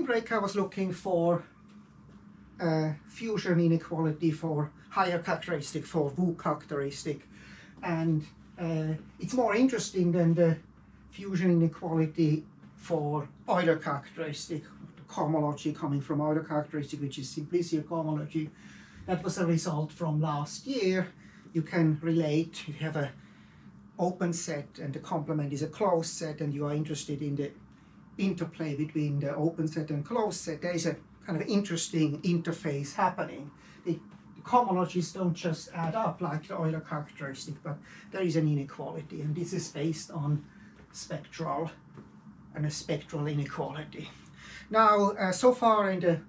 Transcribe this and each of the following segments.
second break I was looking for fusion inequality for higher characteristic, for Wu characteristic, and it's more interesting than the fusion inequality for Euler characteristic, the cohomology coming from Euler characteristic, which is simplicial cohomology. That was a result from last year. You can relate, if you have an open set and the complement is a closed set, and you are interested in the interplay between the open set and closed set, there is a kind of interesting interface happening. The cohomologies don't just add up like the Euler characteristic, but there is an inequality, and this is based on spectral inequality. Now, so far in the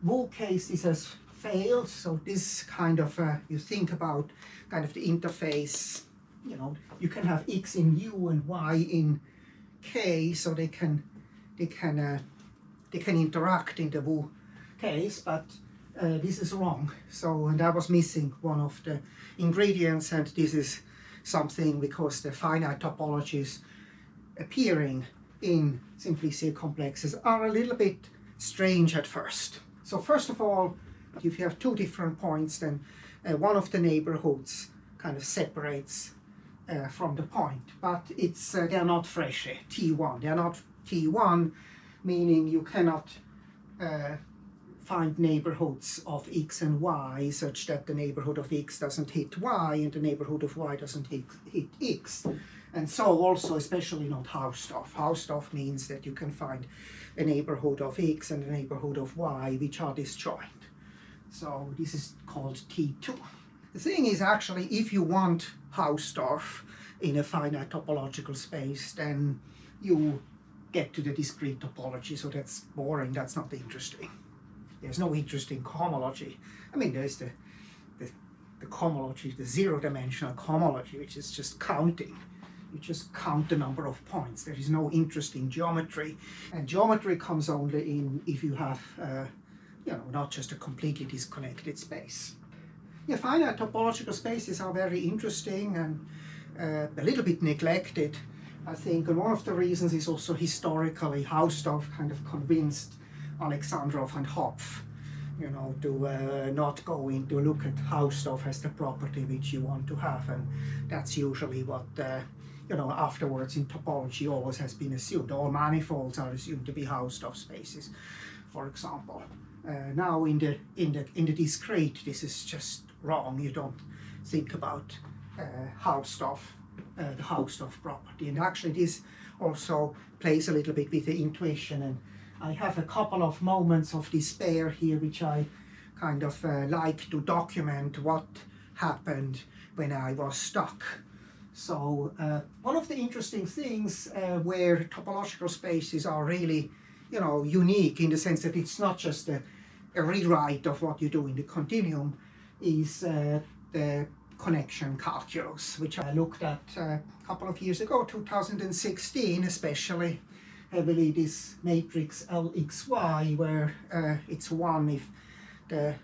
Wu case, this has failed. So this kind of you think about kind of the interface. You know, you can have x in U and y in K, so they can interact in the Wu case, but this is wrong. So, and I was missing one of the ingredients, and this is something because the finite topologies appearing in simplicial complexes are a little bit strange at first. So first of all, if you have two different points, then one of the neighborhoods kind of separates from the point, but it's they are not fresh T1. They are not T1, meaning you cannot find neighborhoods of x and y such that the neighborhood of x doesn't hit y and the neighborhood of y doesn't hit x. And so also especially not Hausdorff. Hausdorff means that you can find a neighborhood of x and a neighborhood of y which are disjoint. So this is called T2. The thing is, actually, if you want Hausdorff in a finite topological space, then you get to the discrete topology. So that's boring, that's not interesting. There's no interesting cohomology. I mean, there's the cohomology, the zero-dimensional cohomology, which is just counting. You just count the number of points. There is no interesting geometry. And geometry comes only in if you have, you know, not just a completely disconnected space. Yeah, finite topological spaces are very interesting and a little bit neglected, I think. And one of the reasons is also historically Hausdorff kind of convinced Alexandrov and Hopf, you know, to not go in to look at Hausdorff as the property which you want to have. And that's usually what, you know, afterwards in topology always has been assumed. All manifolds are assumed to be Hausdorff spaces, for example. Now in the discrete, this is just wrong. You don't think about Hausdorff, the Hausdorff property. And actually this also plays a little bit with the intuition. And I have a couple of moments of despair here which I kind of like to document what happened when I was stuck. So one of the interesting things where topological spaces are really, you know, unique in the sense that it's not just a rewrite of what you do in the continuum, is the connection calculus, which I looked at a couple of years ago, 2016 especially, heavily this matrix LXY, where it's 1 if the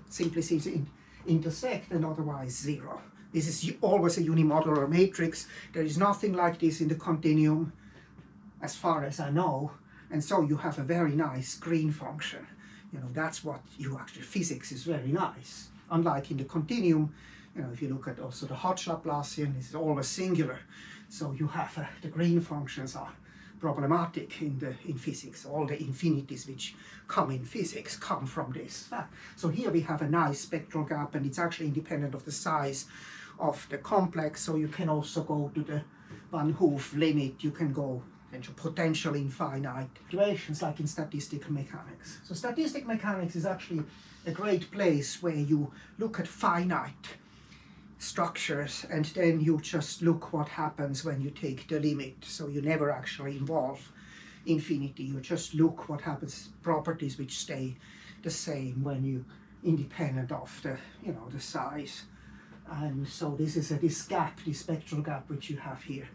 simplices intersect and otherwise 0. This is always a unimodular matrix. There is nothing like this in the continuum, as far as I know, and so you have a very nice green function. You know, that's what you actually, physics is very nice. Unlike in the continuum, you know, if you look at also the Hodge Laplacian, it's always singular. So you have the green functions are problematic in physics. All the infinities which come in physics come from this fact. So here we have a nice spectral gap, and it's actually independent of the size of the complex. So you can also go to the Van Hoof limit. You can go into potential infinite situations like in statistical mechanics. So statistical mechanics is actually a great place where you look at finite structures and then you just look what happens when you take the limit. So you never actually involve infinity. You just look what happens, properties which stay the same when you independent of the, you know, the size. And so this is this gap, this spectral gap which you have here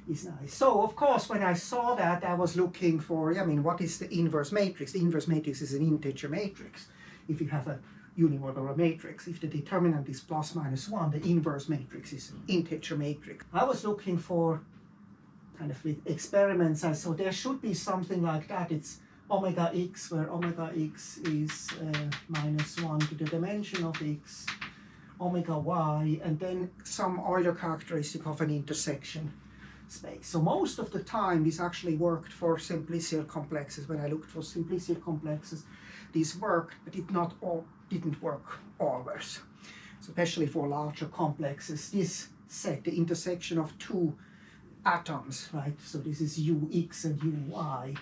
is nice. So of course when I saw that, I was looking for, I mean, what is the inverse matrix? The inverse matrix is an integer matrix. If you have a unimodular matrix, if the determinant is plus minus 1, the inverse matrix is an integer matrix. I was looking for kind of with experiments, I saw there should be something like that. It's omega x, where omega x is minus 1 to the dimension of x, omega y, and then some Euler characteristic of an intersection space. So most of the time this actually worked for simplicial complexes. When I looked for simplicial complexes, this worked, but didn't work always. So especially for larger complexes, this set, the intersection of two atoms, right? So this is ux and uy.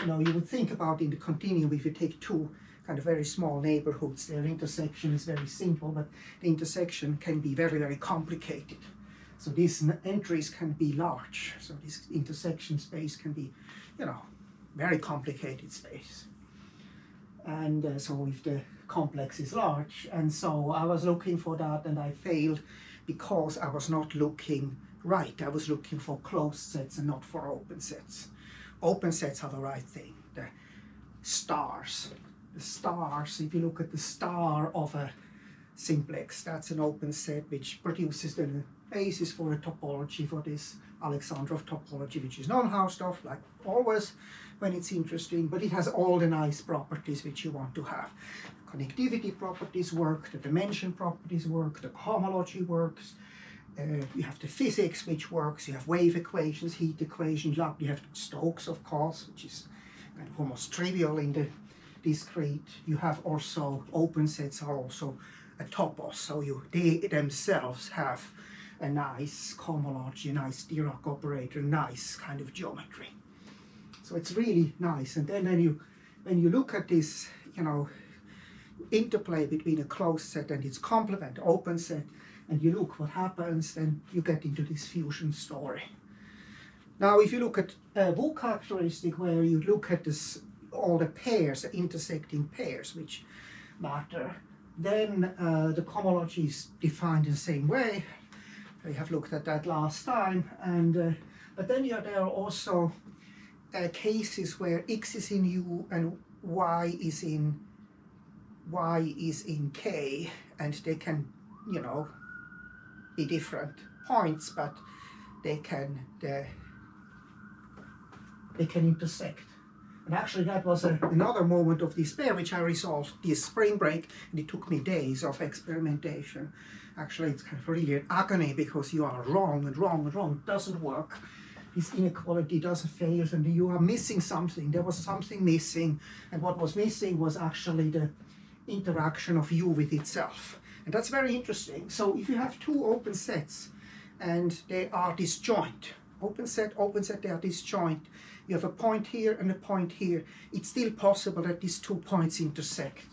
You know, you would think about in the continuum, if you take two kind of very small neighborhoods, their intersection is very simple, but the intersection can be very, very complicated. So these entries can be large. So this intersection space can be, you know, very complicated space. And so if the complex is large, and so I was looking for that and I failed because I was not looking right. I was looking for closed sets and not for open sets. Open sets are the right thing. The stars, if you look at the star of a simplex, that's an open set which produces the basis for a topology, for this Alexandrov topology, which is non-Hausdorff, like always when it's interesting, but it has all the nice properties which you want to have. Connectivity properties work, the dimension properties work, the cohomology works, you have the physics which works, you have wave equations, heat equations, you have Stokes, of course, which is kind of almost trivial in the discrete. You have also open sets are also a topos, so they themselves have a nice cohomology, a nice Dirac operator, nice kind of geometry. So it's really nice. And then when you look at this, you know, interplay between a closed set and its complement, open set, and you look what happens, then you get into this fusion story. Now, if you look at a Wu characteristic where you look at this, all the pairs, the intersecting pairs which matter, then the cohomology is defined in the same way. We have looked at that last time, and but then there are also cases where x is in U and y is in K, and they can, you know, be different points, but they can intersect. And actually that was another moment of despair which I resolved this spring break, and it took me days of experimentation. Actually it's kind of really an agony because you are wrong and wrong and wrong. It doesn't work. This inequality doesn't fail, and you are missing something. There was something missing, and what was missing was actually the interaction of U with itself. And that's very interesting. So if you have two open sets and they are disjoint, open set, they are disjoint, you have a point here and a point here, it's still possible that these 2 points intersect.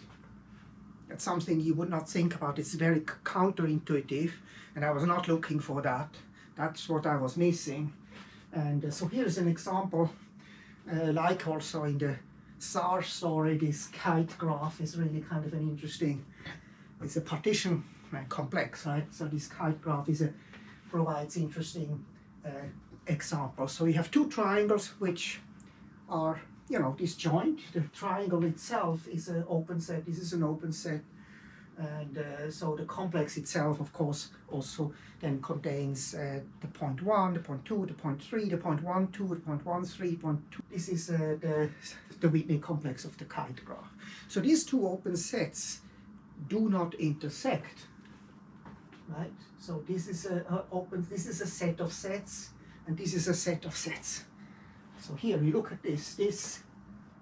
That's something you would not think about. It's very counterintuitive, and I was not looking for that. That's what I was missing. And so here's an example, like also in the SAR story, this kite graph is really kind of an interesting, it's a partition complex, right? So this kite graph provides interesting examples. So you have two triangles which are, you know, disjoint. The triangle itself is an open set, this is an open set. And so the complex itself, of course, also then contains the point 1, the point 2, the point 3, the point 1, 2, the point 1, 3, point 2. This is the Whitney complex of the kite graph. So these two open sets do not intersect, right? So this is this is a set of sets, and this is a set of sets. So here you look at this,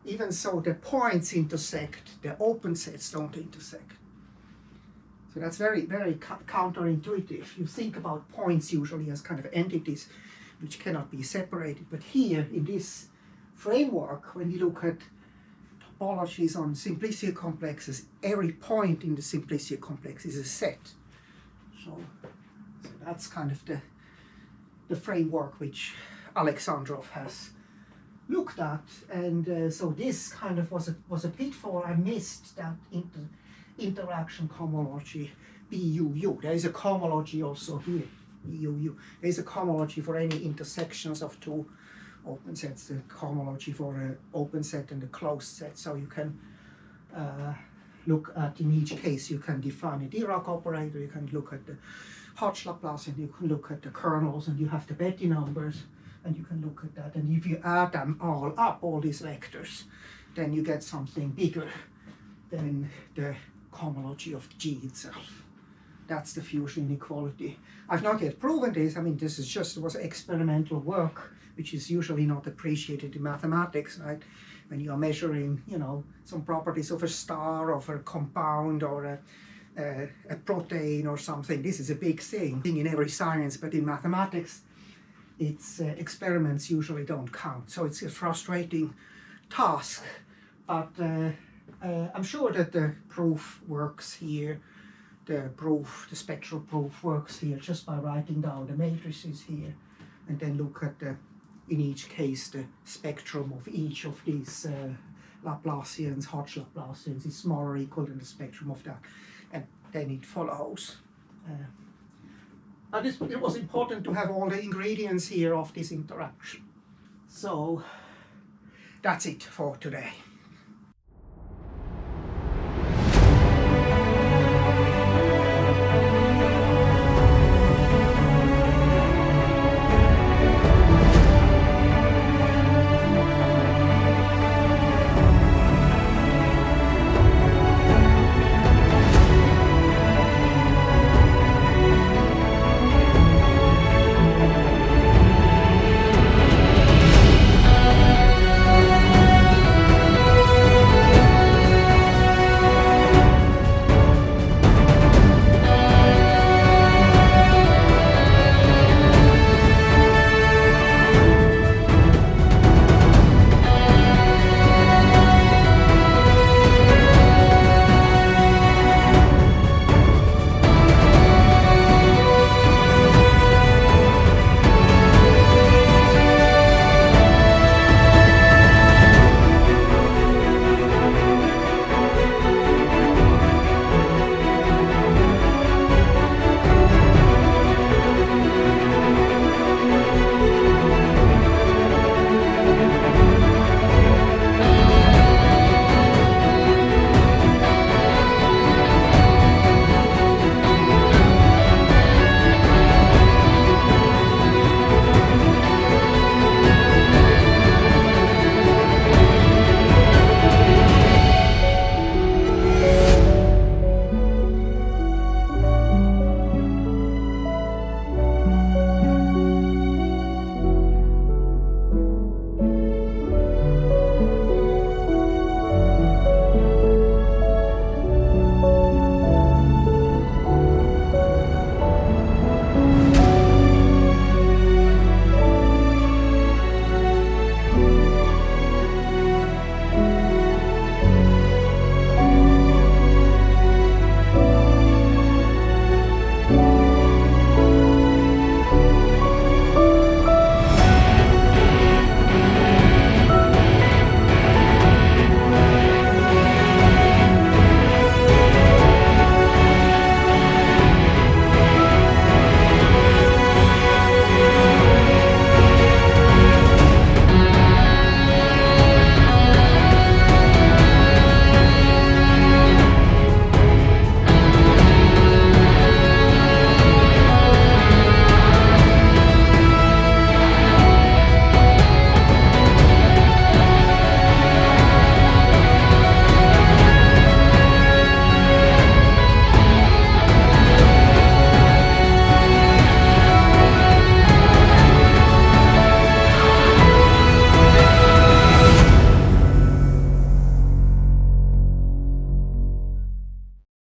even so the points intersect, the open sets don't intersect. So that's very, very counterintuitive. You think about points usually as kind of entities which cannot be separated. But here in this framework, when you look at topologies on simplicial complexes, every point in the simplicial complex is a set. So that's kind of the framework which Alexandrov has looked at. And so this kind of was a pitfall. I missed that interaction cohomology, BUU. There is a cohomology also here, BUU. There is a cohomology for any intersections of two open sets, the cohomology for an open set and a closed set. So you can look at, in each case, you can define a Dirac operator, you can look at the Hodge Laplace, and you can look at the kernels, and you have the Betti numbers, and you can look at that. And if you add them all up, all these vectors, then you get something bigger than the cohomology of G itself. That's the fusion inequality. I've not yet proven this. I mean, this is just was experimental work, which is usually not appreciated in mathematics, right? When you are measuring, you know, some properties of a star, of a compound, or a protein or something. This is a big thing in every science, but in mathematics, its experiments usually don't count. So it's a frustrating task, but I'm sure that the proof works here. The spectral proof works here just by writing down the matrices here, and then look at in each case, the spectrum of each of these Laplacians, Hodge Laplacians is smaller or equal than the spectrum of that, and then it follows. But it was important to have all the ingredients here of this interaction. So that's it for today.